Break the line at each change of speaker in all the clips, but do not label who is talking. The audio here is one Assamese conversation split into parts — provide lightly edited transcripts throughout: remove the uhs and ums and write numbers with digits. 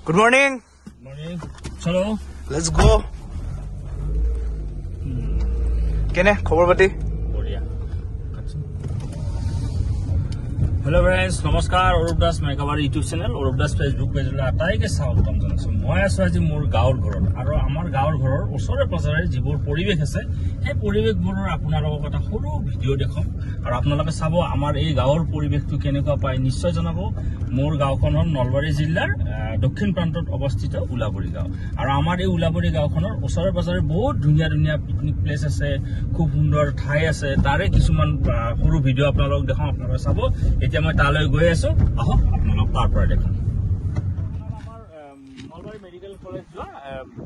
Good morning.
Morning. Chalo.
Let's go. Kene khobor pati?
Boria. Hello friends, namaskar. Arup Das Mekabar YouTube channel, Arup Das Facebook page la ataike sawagtam janaisu. Moi asu aji mor gaor ghorot aru amar gaor ghoror osore pasare jibor poribek ase he poribek boror apnalok eta horu video dekhom aru apnaloke sabo amar ei gaor poribek tu kenekwa pai nishchoy janabo mor gaokhonor Nalbari jillar দক্ষিণ প্ৰান্তত অৱস্থিত উলাবৰী গাঁও আৰু আমাৰ এই উলাবৰী গাঁওখনৰ ওচৰে পাজৰে বহুত ধুনীয়া ধুনীয়া পিকনিক প্লেস আছে খুব সুন্দৰ ঠাই আছে তাৰে কিছুমান সৰু ভিডিও আপোনালোক দেখাম আপোনালোকে চাব এতিয়া মই তালৈ গৈ আছো আহক আপোনালোক তাৰ পৰা দেখুন আমাৰ নলবাৰী মেডিকেল কলেজ যোৱা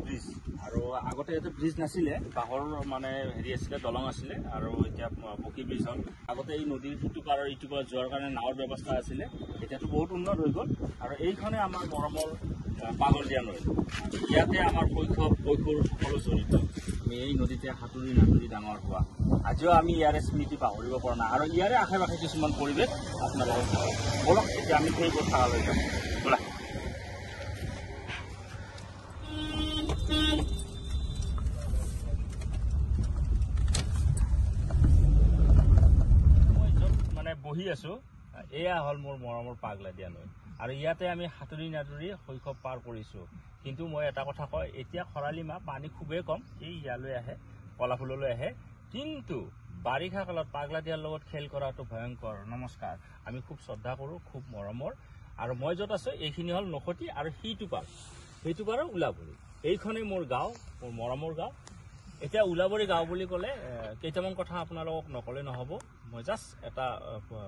ব্ৰিজ আৰু আগতে এটা ব্ৰিজ নাছিলে বাহৰ মানে হেৰি আছিল দলং আছিল আৰু এতিয়া পকি ব্ৰিজ হ'ল আগতে এই নদীৰ সিটো পাৰৰ ইটো পাৰ যোৱাৰ কাৰণে নাৱৰ ব্যৱস্থা আছিল এতিয়াতো বহুত উন্নত হৈ গ'ল আৰু এইখনে আমাৰ মৰমৰ পাগলদিয়া নৈ ইয়াতে আমাৰ কৈশোৰ সকলো জড়িত আমি এই নদীতে সাঁতুৰি নাতুৰি ডাঙৰ হোৱা আজিও আমি ইয়াৰে স্মৃতি পাহৰিব পৰা নাই আৰু ইয়াৰে আশে পাশে কিছুমান পৰিৱেশ আপোনালোকক বলক এতিয়া আমি সেইবোৰ ঠাইলৈ যাম ব'লা বহি আছো এয়া হল মোৰ মৰমৰ পাগলাদিয়া নৈ আৰু ইয়াতে আমি হাতুৰি নাতুৰি শৈশৱ পাৰ কৰিছো কিন্তু মই এটা কথা কয় এতিয়া খৰালি মাহ পানী খুবেই কম এই ইয়ালৈ আহে কলাফুললৈ আহে কিন্তু বাৰিষা কালত পাগলাদিয়াৰ লগত খেল কৰাটো ভয়ংকৰ নমস্কাৰ আমি খুব শ্ৰদ্ধা কৰো খুব মৰমৰ আৰু মই যত আছো এইখিনি হল নখতি আৰু সেইটো পাৰৰ উলাবৰী এইখনে মোৰ গাঁও মোৰ মৰমৰ গাঁও এতিয়া উলাবৰী গাঁও বুলি ক'লে কেইটামান কথা আপোনালোকক নকলে নহব মই জাস্ট এটা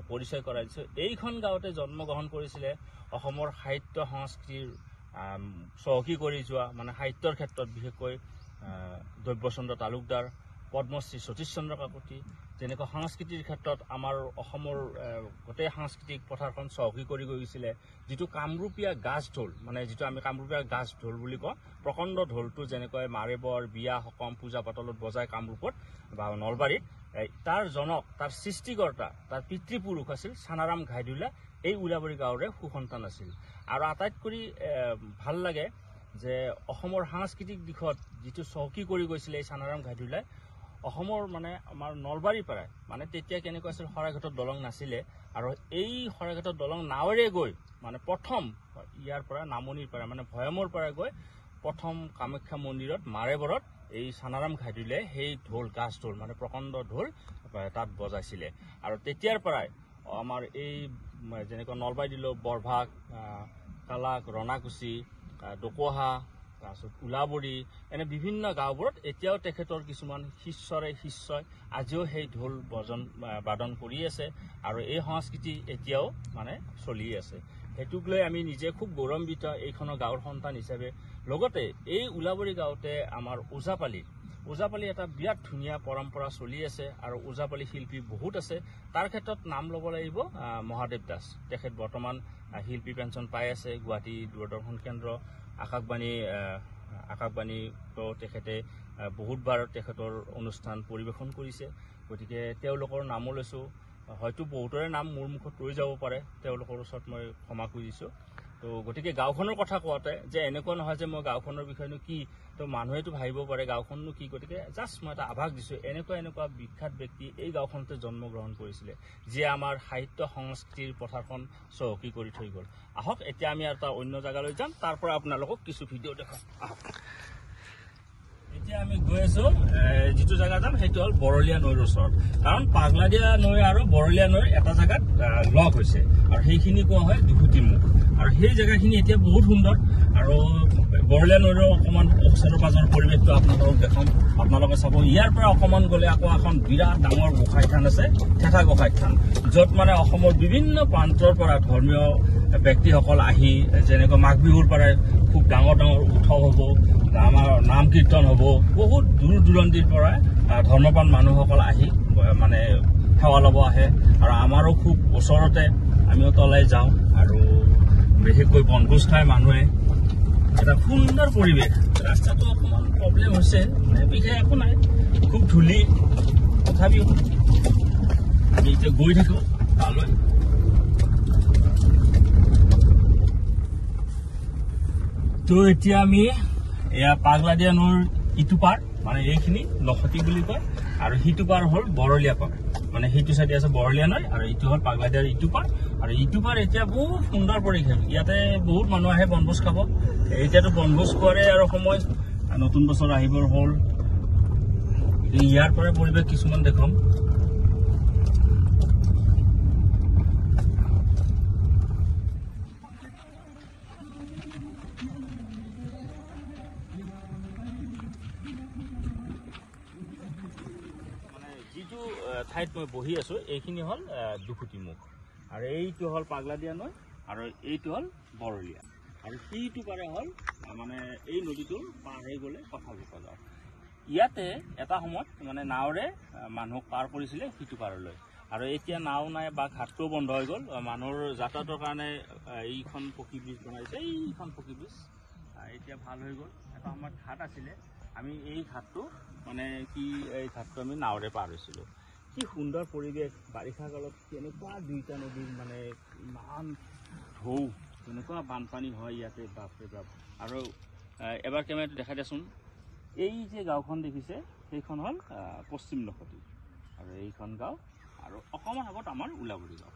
পৰিচয় কৰাই দিছো এইখন গাঁৱতে জন্মগ্ৰহণ কৰিছিলে অসমৰ সাহিত্য সংস্কৃতিৰ চহকী কৰি যোৱা মানে সাহিত্যৰ ক্ষেত্ৰত বিশেষকৈ দৈব্যচন্দ্ৰ তালুকদাৰ পদ্মশ্ৰী সতীশ চন্দ্ৰ কাকতি যেনেকৈ সংস্কৃতিৰ ক্ষেত্ৰত আমাৰ অসমৰ গোটেই সাংস্কৃতিক পথাৰখন চহকী কৰি গৈছিলে যিটো কামৰূপীয়া গাছ ঢোল মানে যিটো আমি কামৰূপীয়া গাছ ঢোল বুলি কওঁ প্ৰকাণ্ড ঢোলটো যেনেকৈ মাৰেবৰ বিয়া সকাম পূজা পাতলত বজায় কামৰূপত বা নলবাৰীত তাৰ জনক তাৰ সৃষ্টিকৰ্তা তাৰ পিতৃপুৰুষ আছিল চানাৰাম ঘাইদুলা এই উলাবৰী গাঁৱৰে সুসন্তান আছিল আৰু আটাইতকৈ ভাল লাগে যে অসমৰ সাংস্কৃতিক দিশত যিটো চহকী কৰি গৈছিলে এই চানাৰাম ঘাইদুলাই অসমৰ মানে আমাৰ নলবাৰীৰ পৰা মানে তেতিয়া কেনেকুৱা আছিল শৰাইঘাটৰ দলং নাছিলে আৰু এই শৰাইঘাটৰ দলং নাৱেৰে গৈ মানে প্ৰথম ইয়াৰ পৰা নামনিৰ পৰা মানে ভৈয়ামৰ পৰা গৈ প্ৰথম কামাখ্যা মন্দিৰত মাৰেবৰত এই চানাৰাম ঘাইদুলাই সেই ঢোল গাছ ঢোল মানে প্ৰকাণ্ড ঢোল তাত বজাইছিলে আৰু তেতিয়াৰ পৰাই আমাৰ এই যেনেকৈ নলবাৰী দিলো বৰভাগ কালাক ৰণাকুছি ডকোহা তাৰপিছত উলাবৰী এনে বিভিন্ন গাঁওবোৰত এতিয়াও তেখেতৰ কিছুমান শিষ্যই আজিও সেই ঢোল বাদন কৰি আছে আৰু এই সংস্কৃতি এতিয়াও মানে চলি আছে সেইটোক লৈ আমি নিজে খুব গৌৰৱান্বিত এইখনৰ গাঁৱৰ সন্তান হিচাপে লগতে এই উলাবৰী গাঁৱতে আমাৰ ওজাপালি এটা বিৰাট ধুনীয়া পৰম্পৰা চলি আছে আৰু ওজাপালি শিল্পী বহুত আছে তাৰ ক্ষেত্ৰত নাম ল'ব লাগিব মহাদেৱ দাস তেখেত বৰ্তমান শিল্পী পেঞ্চন পাই আছে গুৱাহাটী দূৰদৰ্শন কেন্দ্ৰ আকাশবাণীতো তেখেতে বহুতবাৰ তেখেতৰ অনুষ্ঠান পৰিৱেশন কৰিছে গতিকে তেওঁলোকৰ নামো লৈছো হয়তো বহুতৰে নাম মোৰ মুখত ৰৈ যাব পাৰে তেওঁলোকৰ ওচৰত মই ক্ষমা খুজিছো তো গতিকে গাঁওখনৰ কথা কোৱাতে যে এনেকুৱা নহয় যে মই গাঁওখনৰ বিষয়েনো কি তো মানুহেতো ভাবিব পাৰে গাঁওখননো কি গতিকে জাষ্ট মই এটা আভাস দিছো এনেকুৱা বিখ্যাত ব্যক্তি এই গাঁওখনতে জন্মগ্ৰহণ কৰিছিলে যিয়ে আমাৰ সাহিত্য সংস্কৃতিৰ পথাৰখন চহকী কৰি থৈ গ'ল আহক এতিয়া আমি এটা অন্য জায়গালৈ যাম তাৰ পৰা আপোনালোকক কিছু ভিডিও দেখাম আহক এতিয়া আমি গৈ আছো যিটো জায়গা যাম সেইটো হ'ল বৰলীয়া নৈৰ ওচৰত কাৰণ পাগলাদিয়া নৈ আৰু বৰলীয়া নৈৰ এটা জায়গাত লগ হৈছে আৰু সেইখিনি কোৱা হয় দুখুটিমুখ আৰু সেই জায়গাখিনি এতিয়া বহুত সুন্দৰ আৰু বৰলীয়া নৈৰ অকণমান ওচৰৰ পাজৰ পৰিৱেশটো আপোনালোকক দেখাম আপোনালোকে চাব ইয়াৰ পৰা অকণমান গ'লে আকৌ এখন বিৰাট ডাঙৰ গোসাঁই থান আছে থেথা গোসাঁই থান য'ত মানে অসমৰ বিভিন্ন প্ৰান্তৰ পৰা ধৰ্মীয় ব্যক্তিসকল আহি যেনেকৈ মাঘ বিহুৰ পৰাই খুব ডাঙৰ উৎসৱ হ'ব আমাৰ নাম কীৰ্তন হ'ব বহুত দূৰ দূৰণিৰ পৰা ধৰ্মপ্ৰাণ মানুহসকল আহি মানে সেৱা ল'ব আহে আৰু আমাৰো খুব ওচৰতে আমিও তলাই যাওঁ আৰু বিশেষকৈ বনভোজ খাই মানুহে এটা সুন্দৰ পৰিৱেশ ৰাস্তাটো অকণমান প্ৰব্লেম হৈছে বিশেষ একো নাই খুব ধূলি তথাপিও আমি এতিয়া গৈ থাকোঁ তালৈ তো এতিয়া আমি এয়া পাগলাদিয়া নৈৰ ইটো পাৰ মানে এইখিনি নখতি বুলি কয় আৰু সিটো পাৰ হ'ল বৰলীয়া পাৰ মানে সেইটো চাইডে আছে বৰলীয়া নৈ আৰু ইটো হ'ল পাগলাদিয়াৰ ইটো পাৰ আৰু ইটো পাৰ এতিয়া বহুত সুন্দৰ পৰিৱেশ ইয়াতে বহুত মানুহ আহে বনভোজ খাব এতিয়াতো বনভোজ খোৱাৰে আৰু সময় নতুন বছৰ আহিবৰ হ'ল ইয়াৰ পৰা পৰিৱেশ কিছুমান দেখম ঠাইত মই বহি আছো এইখিনি হল দুখুটি মুখ আৰু এইটো হল পাগলাদিয়া নৈ আৰু এইটো হল বৰলীয়া আৰু সিটো পাৰে হল মানে এই নদীটোৰ পাৰ হৈ গ'লে কথালুকা গাঁও ইয়াতে এটা সময়ত মানে নাওৰে মানুহক পাৰ কৰিছিলে সিটো পাৰলৈ আৰু এতিয়া নাও নাই বা ঘাটটোও বন্ধ হৈ গ'ল মানুহৰ যাতায়াতৰ কাৰণে এইখন পকী ব্ৰিজ বনাইছে এইখন পকী ব্ৰিজ এতিয়া ভাল হৈ গ'ল এটা সময়ত ঘাট আছিলে আমি এই ঘাটটো মানে কি এই ঘাটটো আমি নাওৰে পাৰ হৈছিলোঁ কি সুন্দৰ পৰিৱেশ বাৰিষা কালত কেনেকুৱা দুইটা নদীৰ মানে ইমান ঢৌ কেনেকুৱা বানপানী হয় ইয়াতে বাপৰে বাপ আৰু এবাৰ কেমেৰাটো দেখাই দিয়াচোন এই যে গাঁওখন দেখিছে সেইখন হ'ল পশ্চিম নখতি আৰু এইখন গাঁও আৰু অকণমান আগত আমাৰ উলাবৰী গাঁও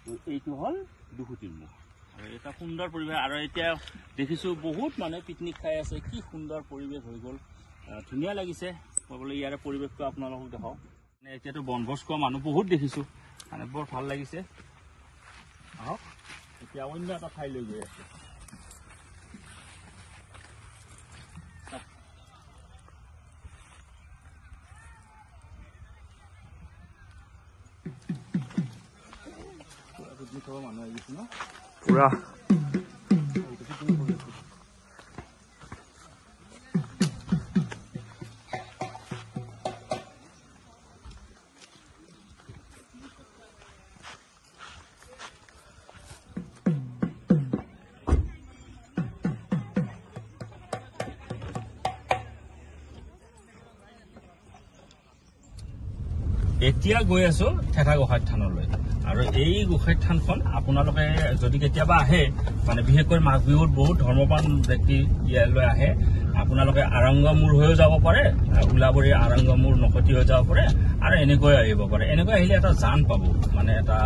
তো এইটো হ'ল দুখুটিৰ মুখ আৰু এটা সুন্দৰ পৰিৱেশ আৰু এতিয়া দেখিছোঁ বহুত মানুহে পিকনিক খাই আছে কি সুন্দৰ পৰিৱেশ হৈ গ'ল ধুনীয়া লাগিছে ক'বলৈ ইয়াৰে পৰিৱেশটো আপোনালোকক দেখাওঁ মানে এতিয়াতো বনভোজ খোৱা মানুহ বহুত দেখিছোঁ মানে বৰ ভাল লাগিছে আহক এতিয়া অন্য এটা ঠাইলৈ গৈ আছে পিকনিক খাব মানুহ আহিছে ন
পুৰা
এতিয়া গৈ আছো থেথা গোসাঁই থানলৈ আৰু এই গোসাঁই থানখন আপোনালোকে যদি কেতিয়াবা আহে মানে বিশেষকৈ মাঘ বিহুত বহুত ধৰ্মপ্ৰাণ ব্যক্তি ইয়ালৈ আহে আপোনালোকে আৰংগমূৰ হৈও যাব পাৰে উলাবৰী আৰংগমূৰ নখতি হৈ যাব পাৰে আৰু এনেকৈ আহিব পাৰে এনেকৈ আহিলে এটা জান পাব মানে এটা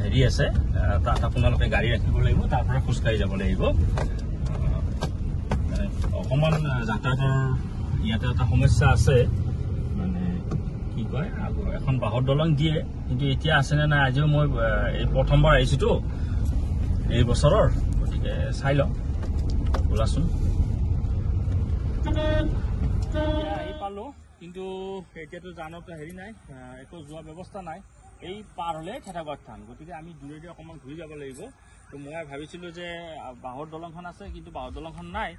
হেৰি আছে তাত আপোনালোকে গাড়ী ৰাখিব লাগিব তাৰ পৰা খোজকাঢ়ি যাব লাগিব অকণমান যাতায়াতৰ ইয়াতে এটা সমস্যা আছে কি কয় এখন বাঁহৰ দলং দিয়ে কিন্তু এতিয়া আছেনে নাই আজিও মই এই প্ৰথমবাৰ আহিছোতো এই বছৰৰ গতিকে চাই লওঁ ওলাচোন আহি পালোঁ কিন্তু এতিয়াতো জানতো হেৰি নাই একো যোৱা ব্যৱস্থা নাই এই পাৰ হ'লে থেথাগড় থান গতিকে আমি দূৰেদি অকণমান ঘূৰি যাব লাগিব তো মই ভাবিছিলোঁ যে বাঁহৰ দলংখন আছে কিন্তু বাঁহৰ দলংখন নাই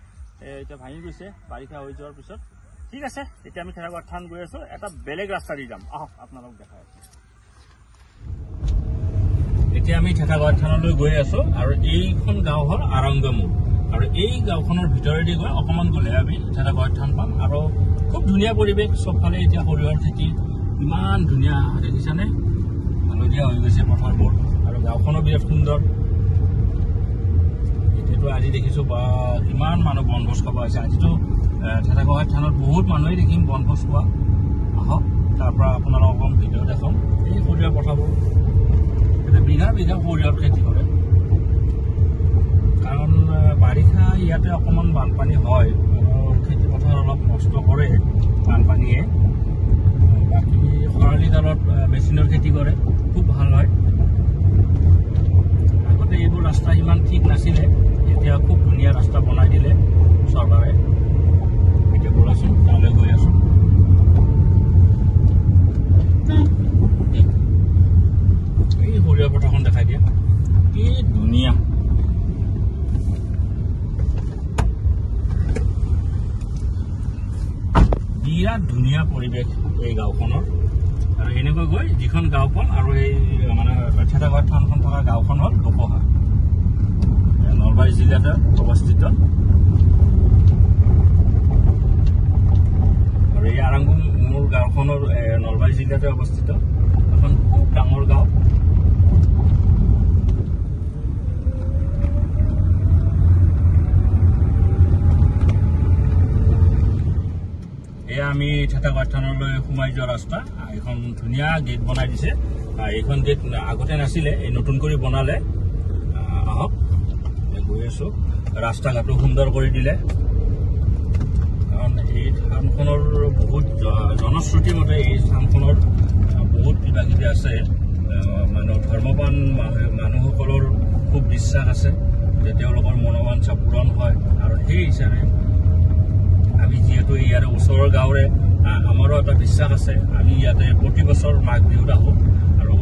এতিয়া ভাঙি গৈছে বাৰিষা হৈ যোৱাৰ পিছত ঠিক আছে এতিয়া আমি থেথাগড় থান গৈ আছো এটা বেলেগ ৰাস্তা দি যাম আহক আপোনালোক দেখাই আছো এতিয়া আমি থেথাগড় থানলৈ গৈ আছো আৰু এইখন গাঁও হ'ল আৰংগমূৰ আৰু এই গাঁওখনৰ ভিতৰেদি গৈ অকণমান গ'লে আমি থেথাগড় থান পাম আৰু খুব ধুনীয়া পৰিৱেশ চবফালে এতিয়া সৰিয়হৰ খেতি ইমান ধুনীয়া দেখিছানে হালধীয়া হৈ গৈছে পথাৰবোৰ আৰু গাঁওখনো বিৰাট সুন্দৰ এতিয়াতো আজি দেখিছোঁ বা কিমান মানুহ বনভোজ খাব আহিছে আজিতো থেথাগড় থানত বহুত মানুহে দেখিম বনভোজ খোৱা আহক তাৰ পৰা আপোনালোকক অকণ ভিডিঅ' দেখাম এই সৰিয়হ পথাৰবোৰ এতিয়া বিঘা বিঘা সৰিয়হৰ খেতি কৰে কাৰণ বাৰিষা ইয়াতে অকণমান বানপানী হয় আৰু খেতি পথাৰ অলপ নষ্ট কৰে বানপানীয়ে বাকী খৰালি কালত মেচিনৰ খেতি কৰে খুব ভাল হয় আগতে এইবোৰ ৰাস্তা ইমান ঠিক নাছিলে এতিয়া খুব ধুনীয়া ৰাস্তা বনাই দিলে চৰকাৰে এতিয়া বলাচোন তালৈ গৈ আছো এই সৰিয়হ পথাৰখন দেখাই দিয়া কি ধুনীয়া বিৰাট ধুনীয়া পৰিৱেশ এই গাঁওখনৰ আৰু এনেকৈ গৈ যিখন গাঁও পাম আৰু এই মানে থেথাগড় থানখন থকা গাঁওখন হ'ল দোপহা নলবাৰী জিলাতে অৱস্থিত আৰু এই আৰংগমূৰ গাঁওখনৰ নলবাৰী জিলাতে অৱস্থিত এখন খুব ডাঙৰ গাঁও আমি ঠেটাগড় থানলৈ সোমাই যোৱা ৰাস্তা এখন ধুনীয়া গেট বনাই দিছে এইখন গেট আগতে নাছিলে এই নতুন কৰি বনালে আহক গৈ আছো ৰাস্তা ঘাটো সুন্দৰ কৰি দিলে কাৰণ এই থানখনৰ বহুত জনশ্ৰুতি মতে এই থানখনৰ বহুত কিবা কিবি আছে মানে ধৰ্মপান মানুহসকলৰ খুব বিশ্বাস আছে যে তেওঁলোকৰ মনোবাঞ্ছা পূৰণ হয় আৰু সেই হিচাপে আমি যিহেতু ইয়াৰে ওচৰৰ গাঁৱৰে আমাৰো এটা বিশ্বাস আছে আমি ইয়াতে প্ৰতি বছৰ মাঘ বিহুত আহোঁ আৰু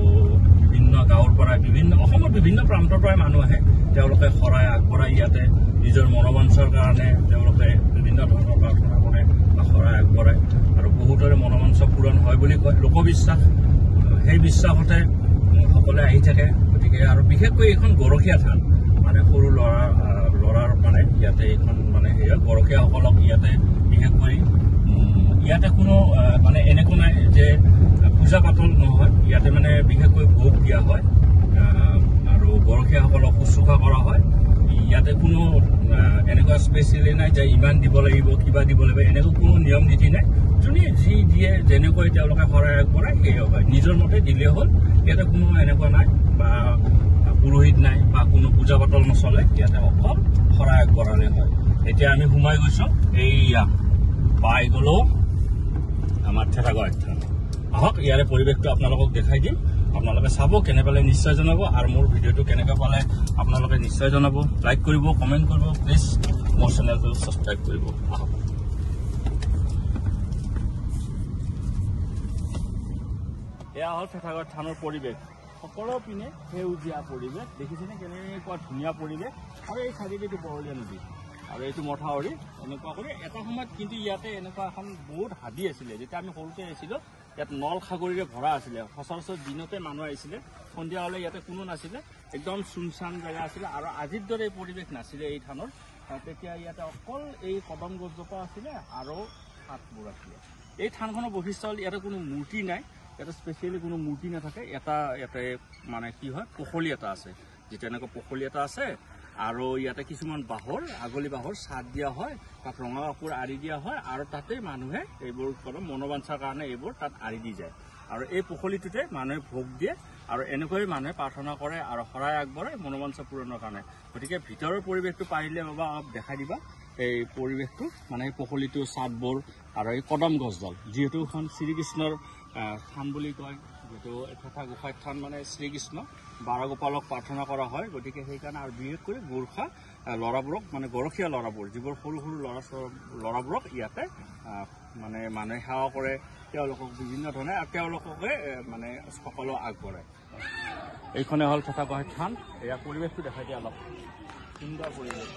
বিভিন্ন গাঁৱৰ পৰা অসমৰ বিভিন্ন প্ৰান্তৰ পৰাই মানুহ আহে তেওঁলোকে শৰাই আগবঢ়াই ইয়াতে নিজৰ মনোবাঞ্ছাৰ কাৰণে তেওঁলোকে বিভিন্ন ধৰণৰ প্ৰাৰ্থনা কৰে বা শৰাই আগবঢ়ায় আৰু বহুতৰে মনোবাঞ্ছা পূৰণ হয় বুলি কয় লোকবিশ্বাস সেই বিশ্বাসতে সকলোৱে আহি থাকে গতিকে আৰু বিশেষকৈ এইখন গৰখীয়া থান মানে সৰু ল'ৰাৰ মানে ইয়াতে এইখন মানে গৰখীয়াসকলক ইয়াতে বিশেষকৈ ইয়াতে কোনো মানে এনেকুৱা নাই যে পূজা পাতল নহয় ইয়াতে মানে বিশেষকৈ ভোগ দিয়া হয় আৰু গৰখীয়াসকলক শুশ্ৰূষা কৰা হয় ইয়াতে কোনো এনেকুৱা স্পেচিয়েলি নাই যে ইমান দিব লাগিব কিবা দিব লাগিব এনেকুৱা কোনো নিয়ম নীতি নাই যোনে যি দিয়ে যেনেকৈ তেওঁলোকে শৰাই আগবঢ়ায় সেয়ে হয় নিজৰ মতে দিলেই হ'ল ইয়াতে কোনো এনেকুৱা নাই বা পুৰোহিত নাই বা কোনো পূজা পাতল নচলে ইয়াতে অকল শৰাই আগবঢ়ালে হয় এতিয়া আমি সোমাই গৈছোঁ এইয়া পাই গ'লো আমাৰ ঠেটাগড় থান আহক ইয়াৰে পৰিৱেশটো আপোনালোকক দেখাই দিম আপোনালোকে চাব কেনে পালে নিশ্চয় জনাব আৰু মোৰ ভিডিঅ'টো কেনেকৈ পালে আপোনালোকে নিশ্চয় জনাব লাইক কৰিব কমেণ্ট কৰিব প্লিজ মোৰ চেনেলটো ছাবস্ক্ৰাইব কৰিব আহক এয়া হ'ল ঠেটাগড় থানৰ পৰিৱেশ সকলো পিনে সেউজীয়া পৰিৱেশ দেখিছেনে কেনেকুৱা ধুনীয়া পৰিৱেশ আৰু এই চাৰিবেদি বৰলীয়া নদী আৰু এইটো মথাউৰি এনেকুৱা কৰি এটা সময়ত কিন্তু ইয়াতে এনেকুৱা এখন বহুত হাবি আছিলে যেতিয়া আমি সৰুতে আহিছিলোঁ ইয়াত নল খাগৰিৰে ভৰা আছিলে সচৰাচৰ দিনতে মানুহ আহিছিলে সন্ধিয়া হ'লে ইয়াতে কোনো নাছিলে একদম চুনচান জেগা আছিলে আৰু আজিৰ দৰে এই পৰিৱেশ নাছিলে এই থানৰ তেতিয়া ইয়াতে অকল এই কদম গছজোপা আছিলে আৰু হাতবোৰ আছিলে এই থানখনৰ বৈশিষ্ট্য হ'ল ইয়াতে কোনো মূৰ্তি নাই ইয়াতে স্পেচিয়েলি কোনো মূৰ্তি নাথাকে ইয়াতে মানে কি হয় পুখুৰী এটা আছে যিটো এনেকুৱা পুখুৰী এটা আছে আৰু ইয়াতে কিছুমান আগলি বাঁহৰ চাট দিয়া হয় তাত ৰঙা কাপোৰ আৰি দিয়া হয় আৰু তাতে মানুহে এইবোৰ মনোবাঞ্ছাৰ কাৰণে এইবোৰ তাত আৰি দি যায় আৰু এই পুখুৰীটোতে মানুহে ভোগ দিয়ে আৰু এনেকৈ মানুহে প্ৰাৰ্থনা কৰে আৰু শৰাই আগবঢ়ায় মনোবাঞ্ছা পূৰণৰ কাৰণে গতিকে ভিতৰৰ পৰিৱেশটো পাৰিলে বাবা অলপ দেখাই দিবা এই পৰিৱেশটো মানে এই পুখুৰীটো চাটবোৰ আৰু এই কদম গছডাল যিহেতু এখন শ্ৰীকৃষ্ণৰ থান বুলি কয় যিহেতু ঠেটা গোসাঁই থান মানে শ্ৰীকৃষ্ণ বাৰগোপালক প্ৰাৰ্থনা কৰা হয় গতিকে সেইকাৰণে আৰু বিশেষকৈ গোৰ্খা ল'ৰাবোৰক মানে গৰখীয়া ল'ৰাবোৰ যিবোৰ সৰু সৰু ল'ৰাবোৰক ইয়াতে মানে মানুহে সেৱা কৰে তেওঁলোকক বিভিন্ন ধৰণে আৰু তেওঁলোককে মানে সকলো আগবঢ়ায় এইখনে হ'ল ঠেটা গোসাঁই থান এয়া পৰিৱেশটো দেখাই দিয়া অলপ সুন্দৰ পৰিৱেশ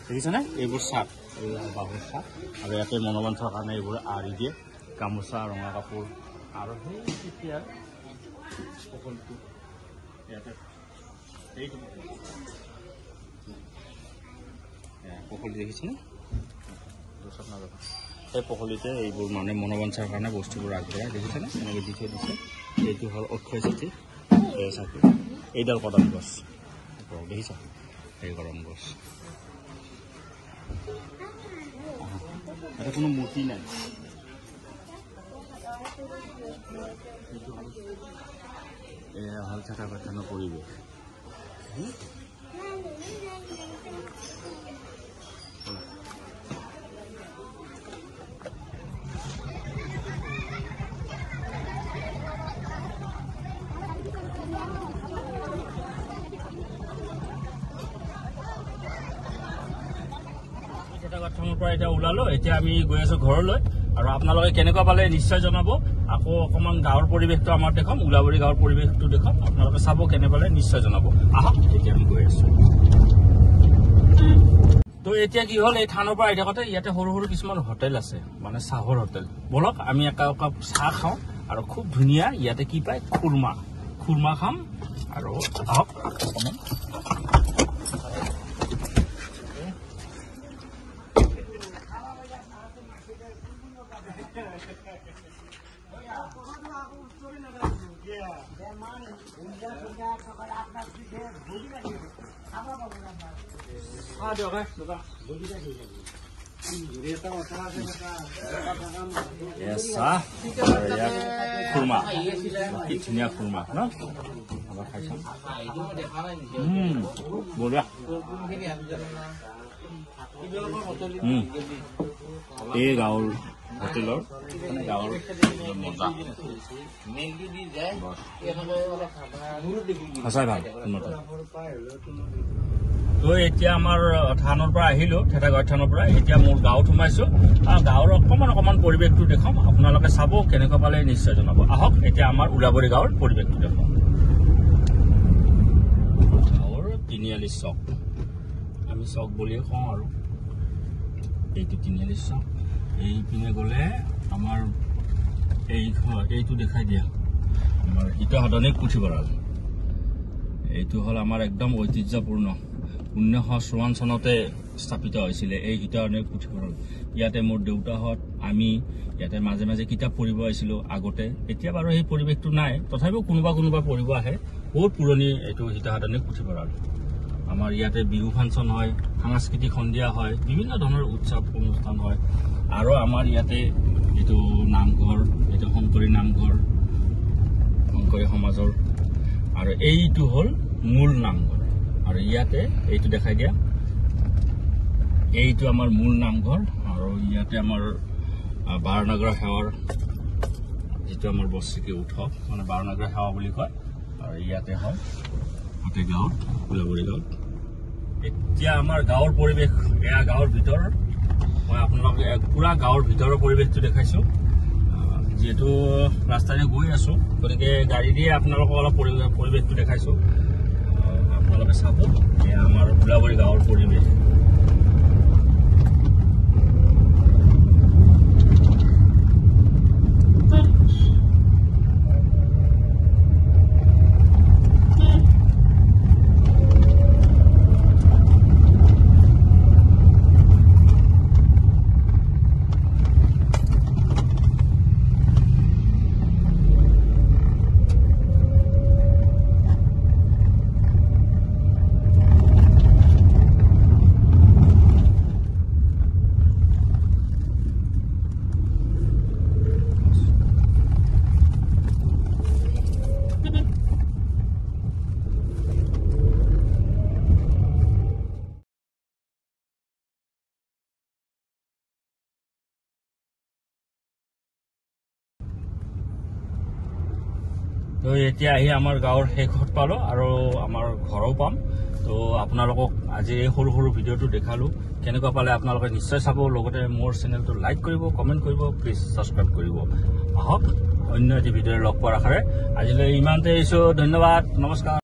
দেখিছেনে এইবোৰ চাট বাঁহৰ চাট আৰু ইয়াতে মনোবাঞ্ছাৰ কাৰণে এইবোৰ আঁৰি দিয়ে গামোচা ৰঙা কাপোৰ আৰু সেই তেতিয়া সকলোটো ইয়াতে পুখুৰী দেখিছেনে এই পুখুৰীতে এইবোৰ মানে মনোবাঞ্ছাৰ কাৰণে বস্তুবোৰ আগবঢ়াই দেখিছেনে এনেকৈ দি থৈ দিছে এইটো হ'ল অক্ষয় জাতি এই চাকি এইডাল কদম গছ দেখিছা এই কদম গছ এটা কোনো মূৰ্তি নাই এয়া হ'ল ঠেটাগড় থানৰ পৰিৱেশ ঠেটাগড় থানৰ পৰা এতিয়া ওলালো এতিয়া আমি গৈ আছো ঘৰলৈ আৰু আপোনালোকে কেনেকুৱা পালে নিশ্চয় জনাব। আকৌ অকণমান গাঁৱৰ পৰিৱেশটো আমাৰ দেখাম, উলাবাৰী গাঁৱৰ পৰিৱেশটো দেখাম। আপোনালোকে চাব কেনে পালে নিশ্চয় জনাব। আহক এতিয়া আমি গৈ আছো। তো এতিয়া কি হ'ল, এই থানৰ পৰা আহি থাকোঁতে ইয়াতে সৰু সৰু কিছুমান হোটেল আছে, মানে চাহৰ হোটেল। বলক আমি একাপ চাহ খাওঁ আৰু খুব ধুনীয়া ইয়াতে কি পায়, খুৰমা খাম। আৰু আহক অকণমান খুৰমা, কি ধুনীয়া খুৰমা ন, খাইছো বঢ়িয়া। এই গাঁৱৰ হোটেলৰ গাঁৱৰ মজা সঁচাই ভাল উন্নত। তো এতিয়া আমাৰ থানৰ পৰা আহিলো, থেতাগড় থানৰ পৰা এতিয়া মোৰ গাঁৱত সোমাইছো। গাঁৱৰ অকণমান পৰিৱেশটো দেখাম, আপোনালোকে চাব কেনেকুৱা পালে নিশ্চয় জনাব। আহক এতিয়া আমাৰ উলাবাৰী গাঁৱৰ পৰিৱেশটো দেখাম। গাঁৱৰ তিনিআলি চক, আমি চক বুলিয়ে কওঁ আৰু এইটো তিনিআলি চক। এইপিনে গ'লে আমাৰ এইটো দেখাই দিয়া আমাৰ সীতাসদনিক পুথিভঁৰাল। এইটো হ'ল আমাৰ একদম ঐতিহ্যপূৰ্ণ, 1954 চনতে স্থাপিত হৈছিলে এই সীতাসদনিক পুথিভঁৰাল। ইয়াতে মোৰ দেউতাহঁত আমি ইয়াতে মাজে মাজে কিতাপ পঢ়িব আহিছিলোঁ আগতে। এতিয়া বাৰু সেই পৰিৱেশটো নাই, তথাপিও কোনোবা পঢ়িব আহে। বহুত পুৰণি এইটো সীতাসদনিক পুথিভঁৰাল। আমাৰ ইয়াতে বিহু ফাংচন হয়, সাংস্কৃতিক সন্ধিয়া হয়, বিভিন্ন ধৰণৰ উৎসৱ অনুষ্ঠান হয়। আৰু আমাৰ ইয়াতে এইটো নামঘৰ, এইটো শংকৰী নামঘৰ, শংকৰী সমাজৰ। আৰু এইটো হ'ল মূল নামঘৰ। আৰু ইয়াতে এইটো দেখাই দিয়া, এইটো আমাৰ মূল নামঘৰ। আৰু ইয়াতে আমাৰ 12 নগৰ সেৱাৰ যিটো আমাৰ বৰ্ষিকী উৎসৱ, মানে 12 নগৰ সেৱা বুলি কয়। আৰু ইয়াতে হয় হাতে গাঁৱত, উলাবাৰী গাঁৱত। এতিয়া আমাৰ গাঁৱৰ পৰিৱেশ, এয়া গাঁৱৰ ভিতৰ। মই আপোনালোকে পুৰা গাঁৱৰ ভিতৰৰ পৰিৱেশটো দেখাইছোঁ। যিহেতু ৰাস্তাৰে গৈ আছোঁ, গতিকে গাড়ী দিয়ে আপোনালোকক অলপ পৰিৱেশটো দেখাইছোঁ। আপোনালোকে চাব, এয়া আমাৰ উলাবাৰী গাঁৱৰ পৰিৱেশ। তো এতিয়া আহি আমাৰ গাঁৱৰ শেষত পালোঁ আৰু আমাৰ ঘৰো পাম। তো আপোনালোকক আজি এই সৰু ভিডিঅ'টো দেখালোঁ, কেনেকুৱা পালে আপোনালোকে নিশ্চয় চাব। লগতে মোৰ চেনেলটো লাইক কৰিব, কমেণ্ট কৰিব, প্লিজ ছাবস্ক্ৰাইব কৰিব। আহক অন্য এটি ভিডিঅ'ৰে লগ পোৱাৰ আশাৰে আজিলৈ ইমানতে এৰিছোঁ। ধন্যবাদ, নমস্কাৰ।